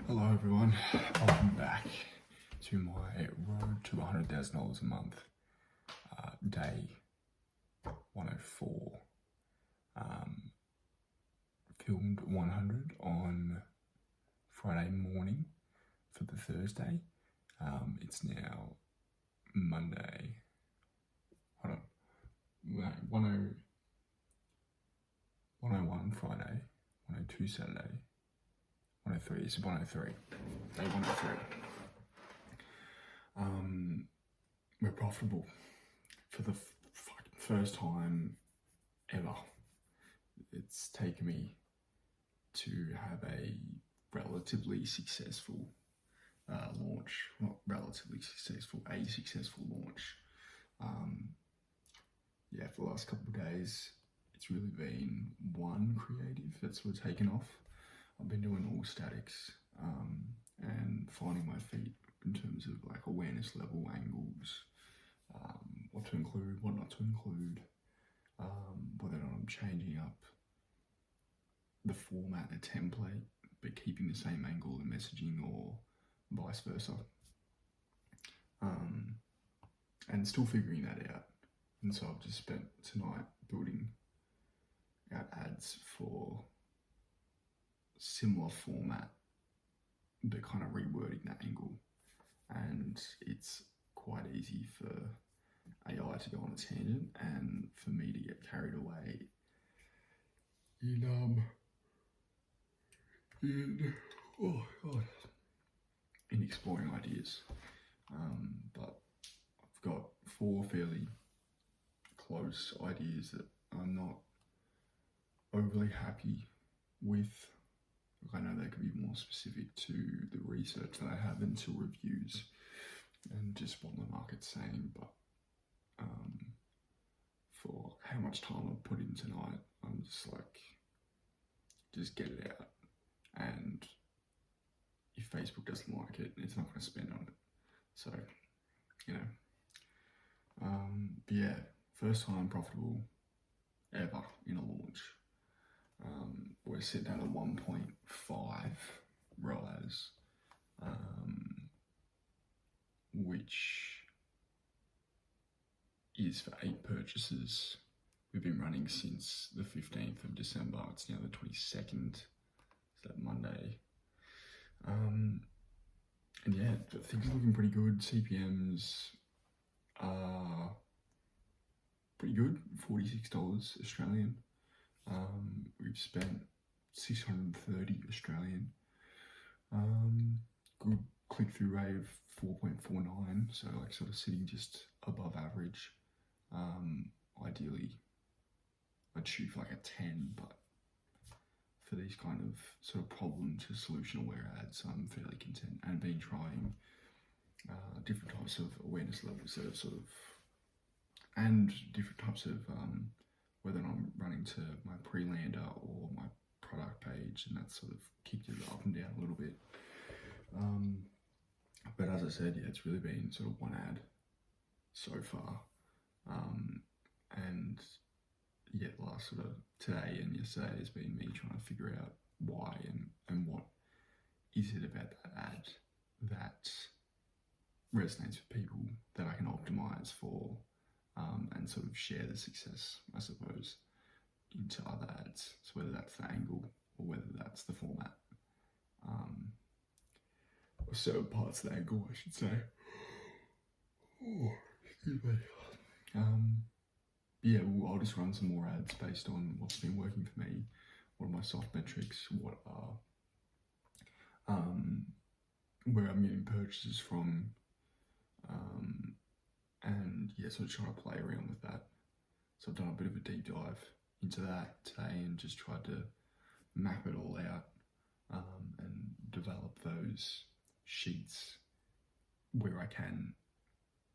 Hello everyone, welcome back to my road to $100,000 a month, day 104. Filmed 100 on Friday morning for the Thursday. It's now Monday. Hold on, 101 Friday, 102 Saturday. 103, it's 103, day 103. We're profitable for the first time ever. It's taken me to have a relatively successful launch, not relatively successful, a successful launch. Yeah, for the last couple of days, it's really been one creative that's sort of taken off. I've been doing all statics and finding my feet in terms of like awareness level, angles, what to include, what not to include, whether or not I'm changing up the format, a template, but keeping the same angle and messaging or vice versa. And still figuring that out. And so I've just spent tonight building out ads for similar format, but kind of rewording that angle. And it's quite easy for AI to go on a tangent and for me to get carried away in exploring ideas. But I've got 4 fairly close ideas that I'm not overly happy with. I know they could be more specific to the research that I have and to reviews and just what the market's saying, but for how much time I've put in tonight, I'm just like, just get it out. And if Facebook doesn't like it, it's not going to spend on it. So, but yeah, first time profitable ever in a launch. We're sitting at a 1.5 ROAS, which is for 8 purchases. We've been running since the 15th of December. It's now the 22nd, so that Monday. And yeah, things are looking pretty good. CPMs are pretty good, $46 Australian. We've spent 630 Australian. Good click-through rate of 4.49, so like sort of sitting just above average. Ideally, I'd shoot for like a 10, but for these kind of sort of problem to solution aware ads, I'm fairly content, and been trying different types of awareness levels that are sort of, and different types of whether I'm running to my pre-lander or my product page, and that's sort of kicked it up and down a little bit. But as I said, yeah, it's really been sort of one ad so far. And yeah, last sort of today and yesterday has been me trying to figure out why and what is it about that ad that resonates with people that I can optimize for, and sort of share the success, I suppose, into other ads. So whether that's the angle or whether that's the format, or certain parts of the angle, I should say. Oh, excuse me. Yeah, well, I'll just run some more ads based on what's been working for me, what are my soft metrics, what are where I'm getting purchases from, and yeah, sort of trying to play around with that. So I've done a bit of a deep dive into that today and just tried to map it all out, and develop those sheets where I can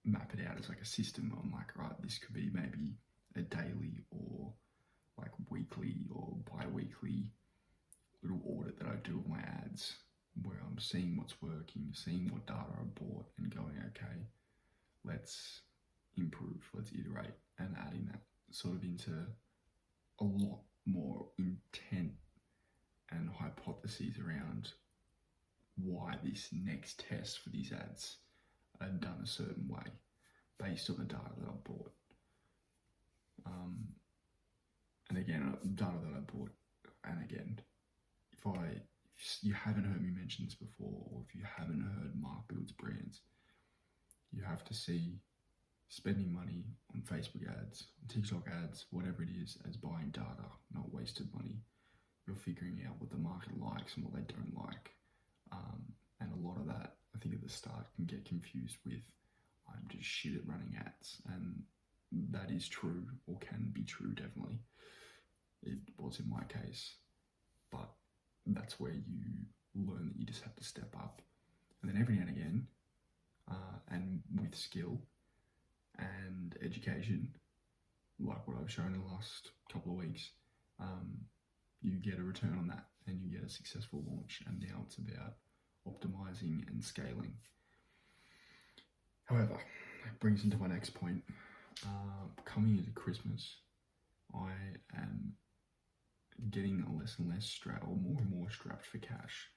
map it out as like a system. I'm like, right, this could be maybe a daily or like weekly or bi-weekly little audit that I do of my ads, where I'm seeing what's working, seeing what data I bought and going, okay, let's improve, let's iterate, and adding that sort of into a lot more intent and hypotheses around why this next test for these ads are done a certain way based on the data that I bought. And again, data that I bought, and again, if you haven't heard me mention this before, or if you haven't heard Mark Builds Brands, you have to see spending money on Facebook ads, on TikTok ads, whatever it is, as buying data, not wasted money. You're figuring out what the market likes and what they don't like. And a lot of that, I think at the start, can get confused with, I'm just shit at running ads. And that is true, or can be true, definitely. It was in my case. But that's where you learn that you just have to step up. And then every now and again, and with skill and education, like what I've shown in the last couple of weeks, you get a return on that and you get a successful launch. And now it's about optimizing and scaling. However, that brings into my next point. Coming into Christmas, I am getting less and less strapped, or more and more strapped for cash.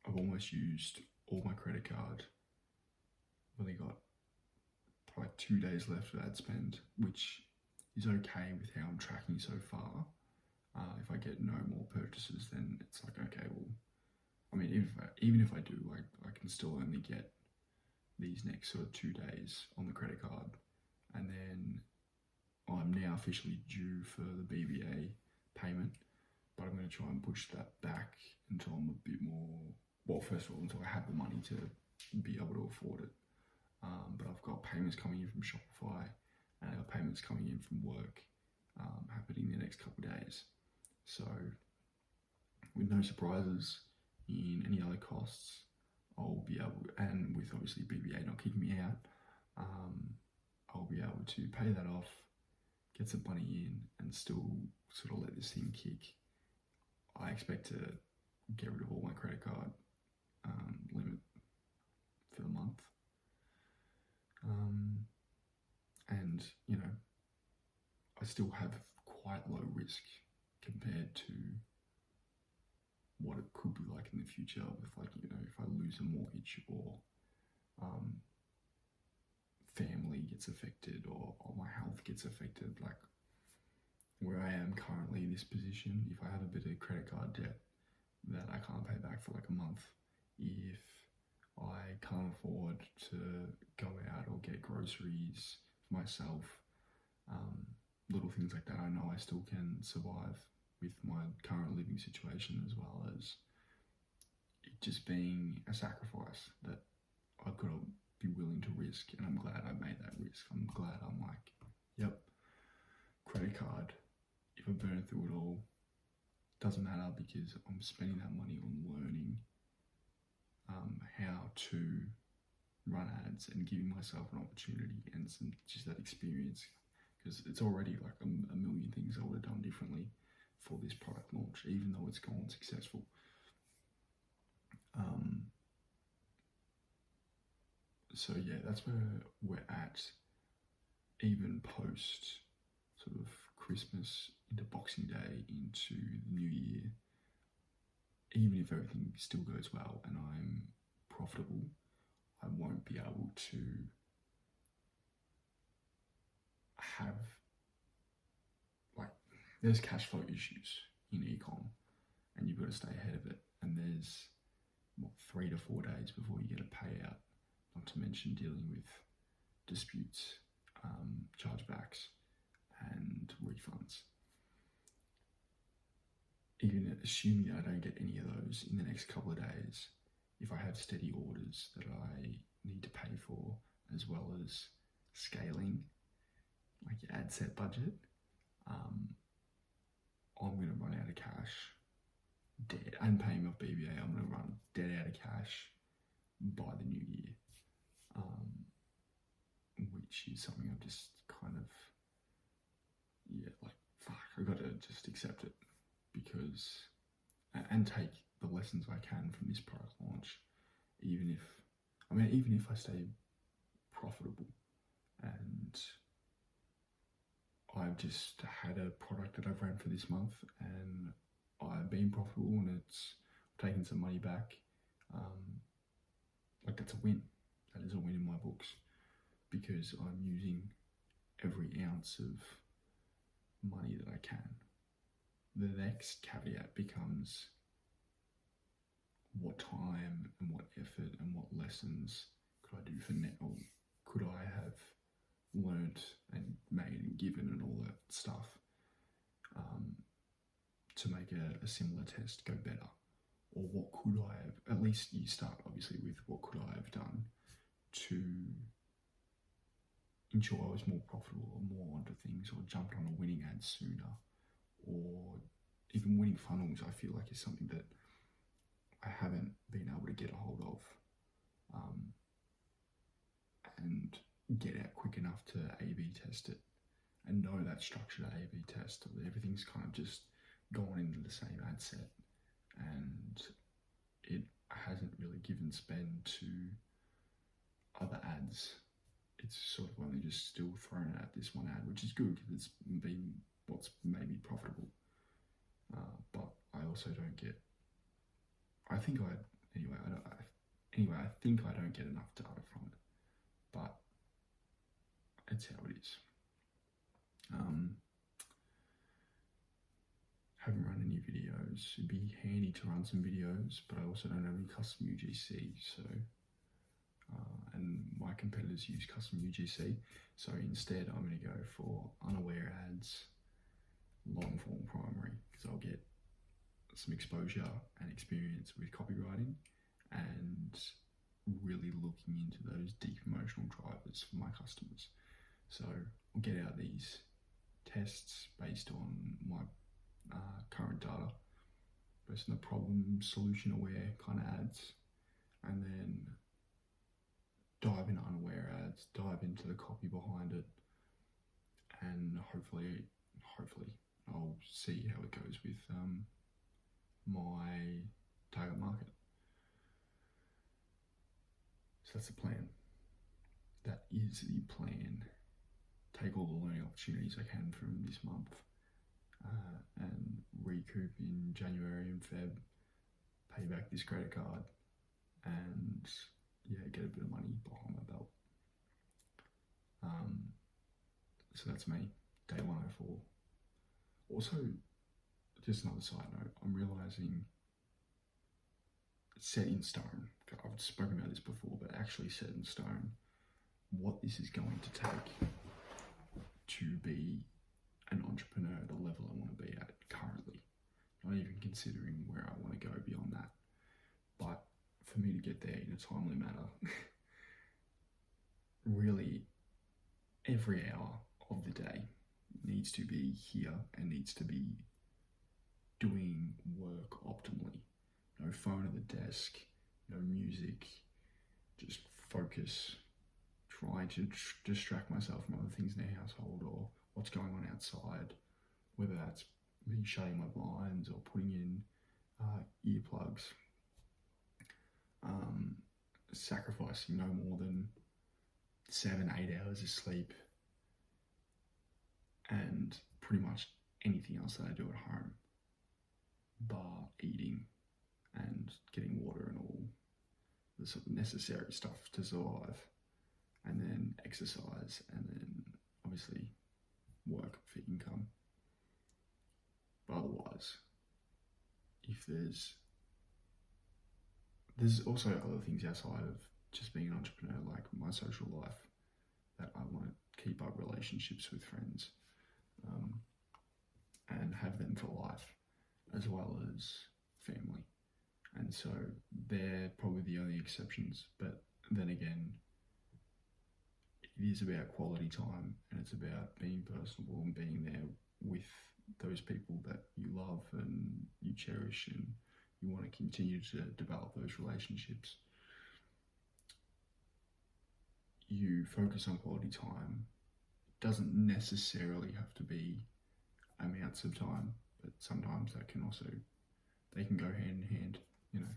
I've almost used all my credit card. I've only got probably 2 days left of ad spend, which is okay with how I'm tracking so far. If I get no more purchases, then it's like, okay, well, I mean, even if I do, I can still only get these next sort of 2 days on the credit card. And then I'm now officially due for the BBA payment, but I'm going to try and push that back until I'm a bit more, well, first of all, until I have the money to be able to afford it. But I've got payments coming in from Shopify, and I've got payments coming in from work happening in the next couple of days. So with no surprises in any other costs, I'll be able, and with obviously BBA not kicking me out, I'll be able to pay that off, get some money in, and still sort of let this thing kick. I expect to get rid of all my credit card limit for the month. And, you know, I still have quite low risk compared to what it could be like in the future with, like, you know, if I lose a mortgage, or family gets affected, or my health gets affected. Like where I am currently in this position, if I have a bit of credit card debt that I can't pay back for like a month, if I can't afford to go out or get groceries for myself, little things like that, I know I still can survive with my current living situation, as well as it just being a sacrifice that I've got to be willing to risk. And I'm glad I made that risk. I'm glad I'm like, yep, credit card, if I burn through it all, doesn't matter, because I'm spending that money on learning how to run ads and giving myself an opportunity and just that experience, because it's already like a million things I would have done differently for this product launch, even though it's gone successful. So yeah, that's where we're at, even post sort of Christmas into Boxing Day into the new year. Even if everything still goes well and I'm profitable, I won't be able to have, like, there's cash flow issues in ecom, and you've got to stay ahead of it. And there's 3 to 4 days before you get a payout, not to mention dealing with disputes, chargebacks, and refunds. Even assuming I don't get any of those in the next couple of days, if I have steady orders that I need to pay for, as well as scaling, like your ad set budget, I'm going to run out of cash dead, and paying off BBA, I'm going to run dead out of cash by the new year, which is something I've just kind of, I've got to just accept it, because, and take the lessons I can from this product launch, even if I stay profitable. And I've just had a product that I've ran for this month, and I've been profitable and it's taken some money back, like that's a win. That is a win in my books, because I'm using every ounce of money that I can. The next caveat becomes, what time and what effort and what lessons could I do for net, or could I have learnt and made and given and all that stuff to make a similar test go better? Or what could I have, at least you start obviously with what could I have done to ensure I was more profitable or more onto things, or jumped on a winning ad sooner, or even winning funnels. I feel like is something that I haven't been able to get a hold of and get out quick enough to A/B test it and know that structured A/B test. Everything's kind of just gone into the same ad set, and it hasn't really given spend to other ads. It's sort of only just still thrown at this one ad, which is good because it's been what's made me profitable. But I also don't get. I think I don't get enough data from it, but it's how it is. Haven't run any videos. It'd be handy to run some videos, but I also don't have any custom UGC. So, and my competitors use custom UGC. So instead, I'm going to go for unaware ads, long form primary, because I'll get some exposure and experience with copywriting and really looking into those deep emotional drivers for my customers. So I'll get out these tests based on my current data, based on the problem solution aware kind of ads, and then dive into unaware ads, dive into the copy behind it, and hopefully I'll see how it goes with my target market. So that's the plan. That is the plan. Take all the learning opportunities I can from this month and recoup in January and Feb, pay back this credit card, and get a bit of money behind my belt. So that's me, day 104. Also, just another side note, I'm realizing set in stone, I've spoken about this before, but actually set in stone what this is going to take to be an entrepreneur at the level I want to be at currently. Not even considering where I want to go beyond that. But for me to get there in a timely manner, really every hour of the day needs to be here and needs to be doing work optimally. No phone at the desk, no music, just focus, trying to distract myself from other things in the household or what's going on outside, whether that's me shutting my blinds or putting in earplugs, sacrificing no more than 7-8 hours of sleep, and pretty much anything else that I do at home, bar eating and getting water and all the sort of necessary stuff to survive, and then exercise, and then obviously work for income. But otherwise, if there's also other things outside of just being an entrepreneur, like my social life, that I want to keep up relationships with friends and have them for life, as well as family. And so they're probably the only exceptions. But then again, it is about quality time, and it's about being personable and being there with those people that you love and you cherish, and you want to continue to develop those relationships. You focus on quality time. It doesn't necessarily have to be amounts of time, but sometimes that can also, they can go hand in hand, you know.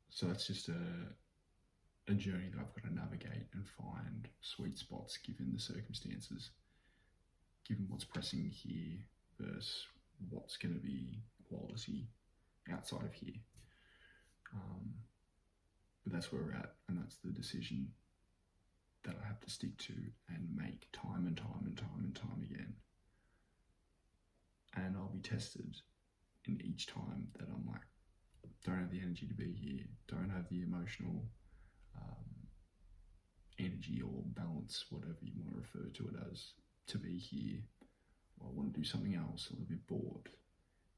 So that's just a journey that I've got to navigate and find sweet spots given the circumstances, given what's pressing here, versus what's going to be quality outside of here. But that's where we're at, and that's the decision that I have to stick to and make time and time and time and time again. And I'll be tested in each time that I'm like, don't have the energy to be here, don't have the emotional energy or balance, whatever you want to refer to it as, to be here. Or I want to do something else, I'm a bit bored.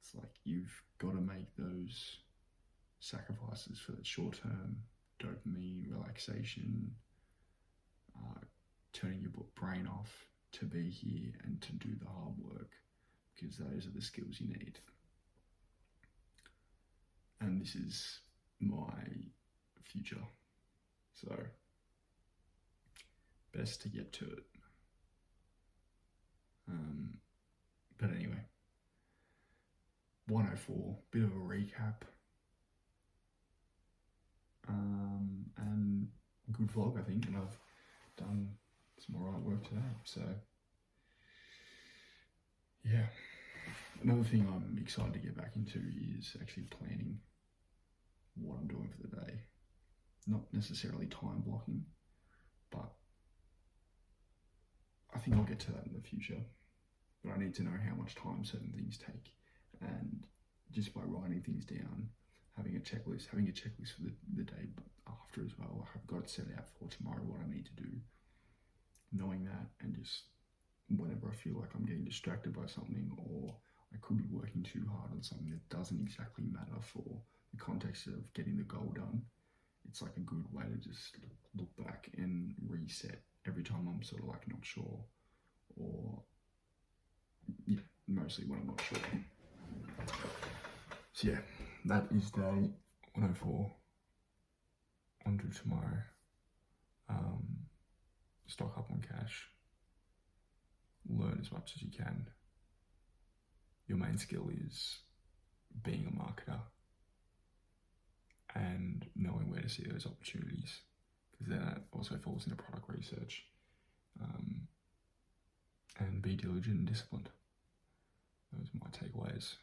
It's like you've got to make those sacrifices for that short-term dopamine relaxation, turning your brain off to be here and to do the hard work, because those are the skills you need. And this is my future, so best to get to it. But anyway, 104, bit of a recap, and good vlog, I think, and I've done some alright work today, so yeah. Another thing I'm excited to get back into is actually planning what I'm doing for the day. Not necessarily time blocking, but I think I'll get to that in the future. But I need to know how much time certain things take, and just by writing things down, having a checklist for the day after as well. I've got it set out for tomorrow what I need to do, knowing that, and just whenever I feel like I'm getting distracted by something, or I could be working too hard on something that doesn't exactly matter for the context of getting the goal done, it's like a good way to just look back and reset every time I'm sort of like not sure, or yeah, mostly when I'm not sure. So yeah, that is day 104. On to tomorrow. Stock up on cash. Learn as much as you can. Your main skill is being a marketer and knowing where to see those opportunities, because that also falls into product research. And be diligent and disciplined. Those are my takeaways.